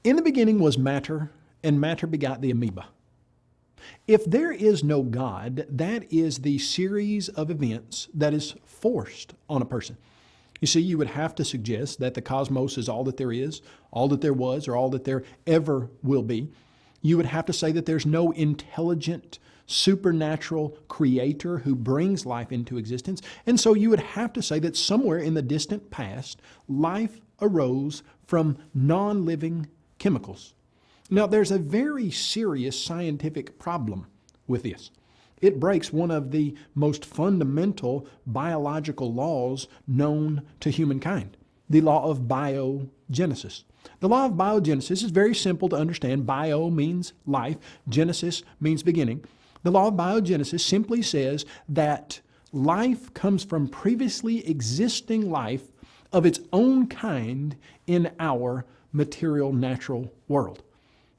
In the beginning was matter, and matter begot the amoeba. If there is no God, that is the series of events that is forced on a person. You see, you would have to suggest that the cosmos is all that there is, all that there was, or all that there ever will be. You would have to say that there's no intelligent, supernatural creator who brings life into existence. And so you would have to say that somewhere in the distant past, life arose from non-living chemicals. Now, there's a very serious scientific problem with this. It breaks one of the most fundamental biological laws known to humankind, the law of biogenesis. The law of biogenesis is very simple to understand. Bio means life, genesis means beginning. The law of biogenesis simply says that life comes from previously existing life of its own kind in our material, natural world.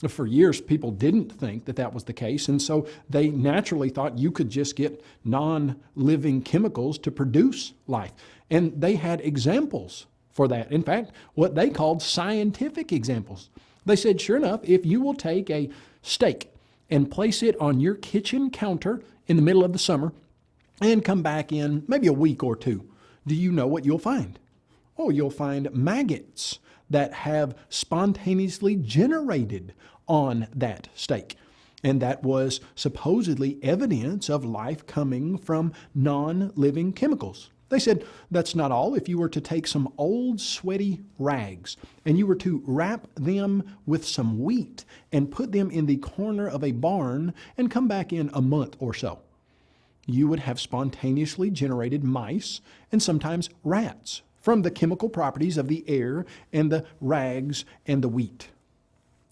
For years, people didn't think that that was the case, and so they naturally thought you could just get non-living chemicals to produce life. And they had examples for that. In fact, what they called scientific examples. They said, sure enough, if you will take a steak and place it on your kitchen counter in the middle of the summer and come back in maybe a week or two, do you know what you'll find? Oh, you'll find maggots that have spontaneously generated on that steak. And that was supposedly evidence of life coming from non-living chemicals. They said that's not all. If you were to take some old sweaty rags and you were to wrap them with some wheat and put them in the corner of a barn and come back in a month or so, you would have spontaneously generated mice and sometimes rats from the chemical properties of the air and the rags and the wheat.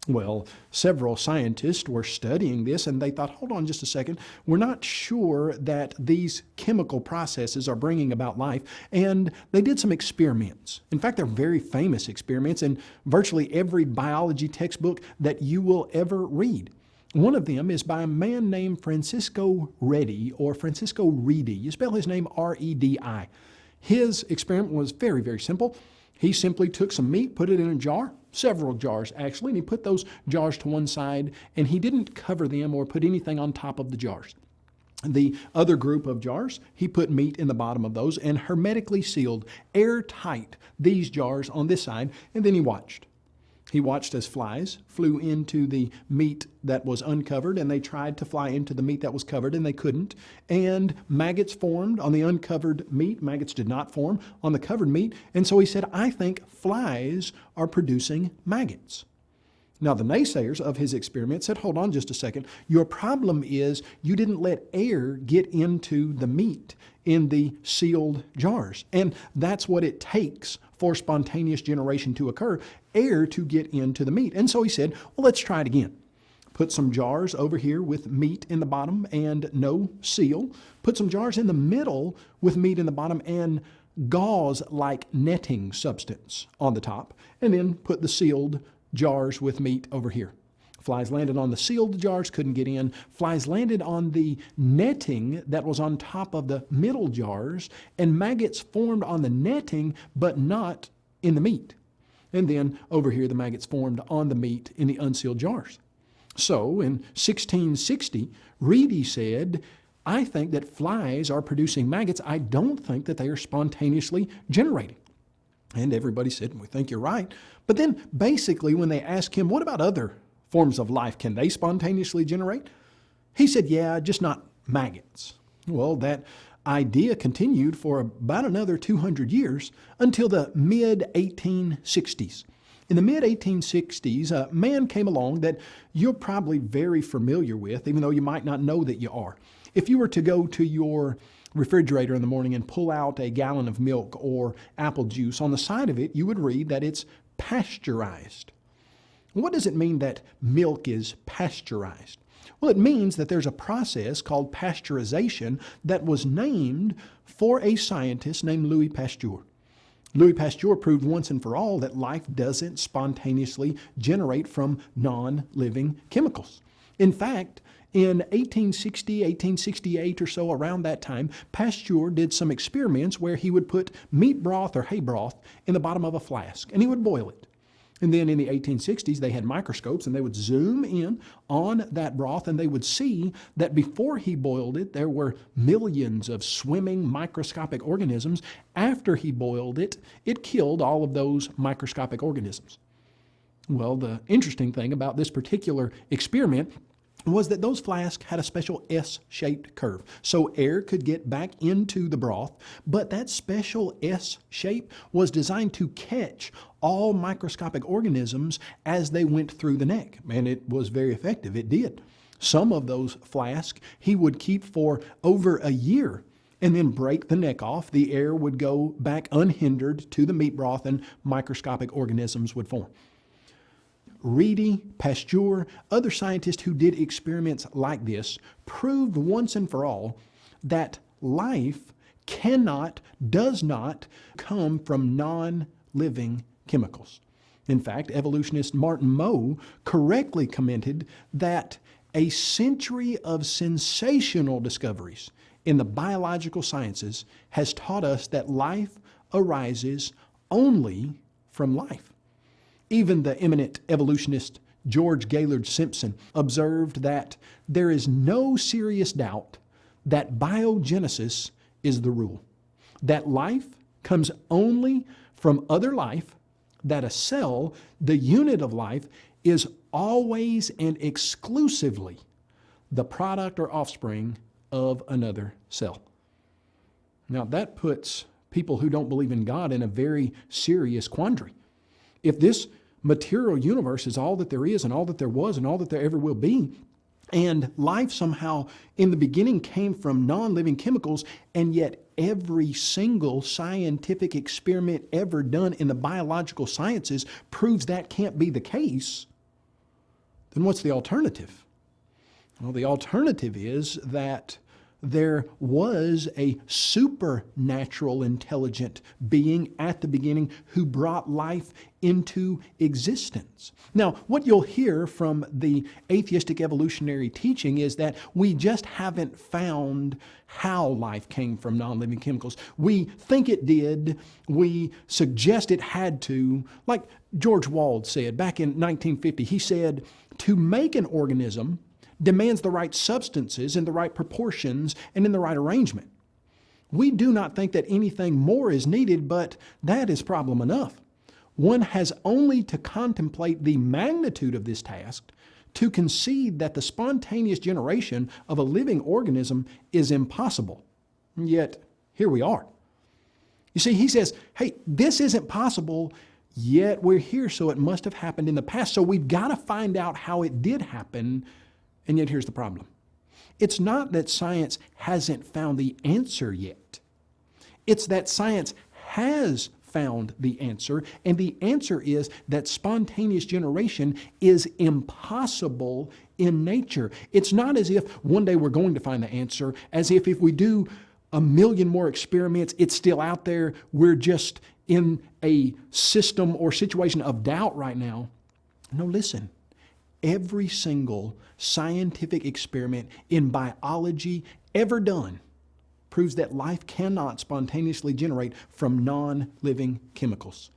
Well, several scientists were studying this and they thought, hold on just a second, we're not sure that these chemical processes are bringing about life. And they did some experiments. In fact, they're very famous experiments in virtually every biology textbook that you will ever read. One of them is by a man named Francisco Redi, or Francisco Redi. You spell his name R-E-D-I. His experiment was very, very simple. He simply took some meat, put it in a jar, several jars actually, and he put those jars to one side, and he didn't cover them or put anything on top of the jars. The other group of jars, he put meat in the bottom of those and hermetically sealed, airtight, these jars on this side, and then he watched. He watched as flies flew into the meat that was uncovered, and they tried to fly into the meat that was covered, and they couldn't. And maggots formed on the uncovered meat. Maggots did not form on the covered meat. And so he said, I think flies are producing maggots. Now, the naysayers of his experiment said, hold on just a second. Your problem is you didn't let air get into the meat in the sealed jars. And that's what it takes for spontaneous generation to occur, air to get into the meat. And so he said, well, let's try it again. Put some jars over here with meat in the bottom and no seal. Put some jars in the middle with meat in the bottom and gauze-like netting substance on the top. And then put the sealed jars with meat over here. Flies landed on the sealed jars, couldn't get in. Flies landed on the netting that was on top of the middle jars, and maggots formed on the netting, but not in the meat. And then over here, the maggots formed on the meat in the unsealed jars. So in 1660, Redi said, I think that flies are producing maggots. I don't think that they are spontaneously generating. And everybody said, we think you're right. But then basically when they asked him, what about other forms of life? Can they spontaneously generate? He said, yeah, just not maggots. Well, that idea continued for about another 200 years until the mid-1860s. In the mid-1860s, a man came along that you're probably very familiar with, even though you might not know that you are. If you were to go to your refrigerator in the morning and pull out a gallon of milk or apple juice, on the side of it, you would read that it's pasteurized. What does it mean that milk is pasteurized? Well, it means that there's a process called pasteurization that was named for a scientist named Louis Pasteur. Louis Pasteur proved once and for all that life doesn't spontaneously generate from non-living chemicals. In fact, in 1860, 1868 or so, around that time, Pasteur did some experiments where he would put meat broth or hay broth in the bottom of a flask, and he would boil it. And then in the 1860s, they had microscopes and they would zoom in on that broth and they would see that before he boiled it, there were millions of swimming microscopic organisms. After he boiled it, it killed all of those microscopic organisms. Well, the interesting thing about this particular experiment was that those flasks had a special S-shaped curve. So air could get back into the broth, but that special S shape was designed to catch all microscopic organisms as they went through the neck. And it was very effective. It did. Some of those flasks he would keep for over a year and then break the neck off. The air would go back unhindered to the meat broth and microscopic organisms would form. Reedy, Pasteur, other scientists who did experiments like this proved once and for all that life does not come from non-living chemicals. In fact, evolutionist Martin Moe correctly commented that a century of sensational discoveries in the biological sciences has taught us that life arises only from life. Even the eminent evolutionist George Gaylord Simpson observed that there is no serious doubt that biogenesis is the rule, that life comes only from other life, that a cell, the unit of life, is always and exclusively the product or offspring of another cell. Now that puts people who don't believe in God in a very serious quandary. If this material universe is all that there is and all that there was and all that there ever will be, and life somehow in the beginning came from non-living chemicals, and yet every single scientific experiment ever done in the biological sciences proves that can't be the case, then what's the alternative? Well, the alternative is that there was a supernatural intelligent being at the beginning who brought life into existence. Now, what you'll hear from the atheistic evolutionary teaching is that we just haven't found how life came from non-living chemicals. We think it did. We suggest it had to. Like George Wald said back in 1950, he said, to make an organism demands the right substances in the right proportions and in the right arrangement. We do not think that anything more is needed, but that is problem enough. One has only to contemplate the magnitude of this task to concede that the spontaneous generation of a living organism is impossible. And yet, here we are. You see, he says, hey, this isn't possible, yet we're here, so it must have happened in the past. So we've got to find out how it did happen. And yet here's the problem. It's not that science hasn't found the answer yet. It's that science has found the answer, and the answer is that spontaneous generation is impossible in nature. It's not as if one day we're going to find the answer, as if we do a million more experiments, it's still out there. We're just in a system or situation of doubt right now. No, listen. Every single scientific experiment in biology ever done proves that life cannot spontaneously generate from non-living chemicals.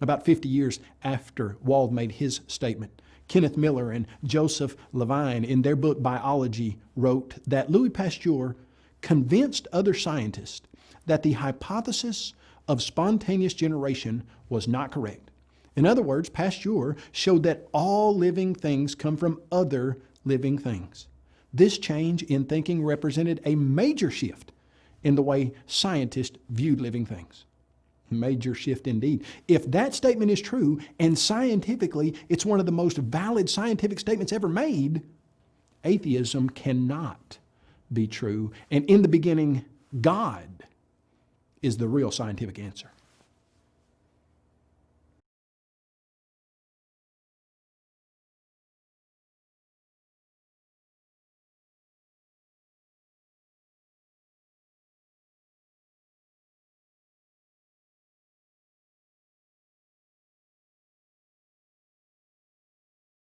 About 50 years after Wald made his statement, Kenneth Miller and Joseph Levine, in their book Biology, wrote that Louis Pasteur convinced other scientists that the hypothesis of spontaneous generation was not correct. In other words, Pasteur showed that all living things come from other living things. This change in thinking represented a major shift in the way scientists viewed living things. Major shift indeed. If that statement is true, and scientifically it's one of the most valid scientific statements ever made, atheism cannot be true. And in the beginning, God is the real scientific answer.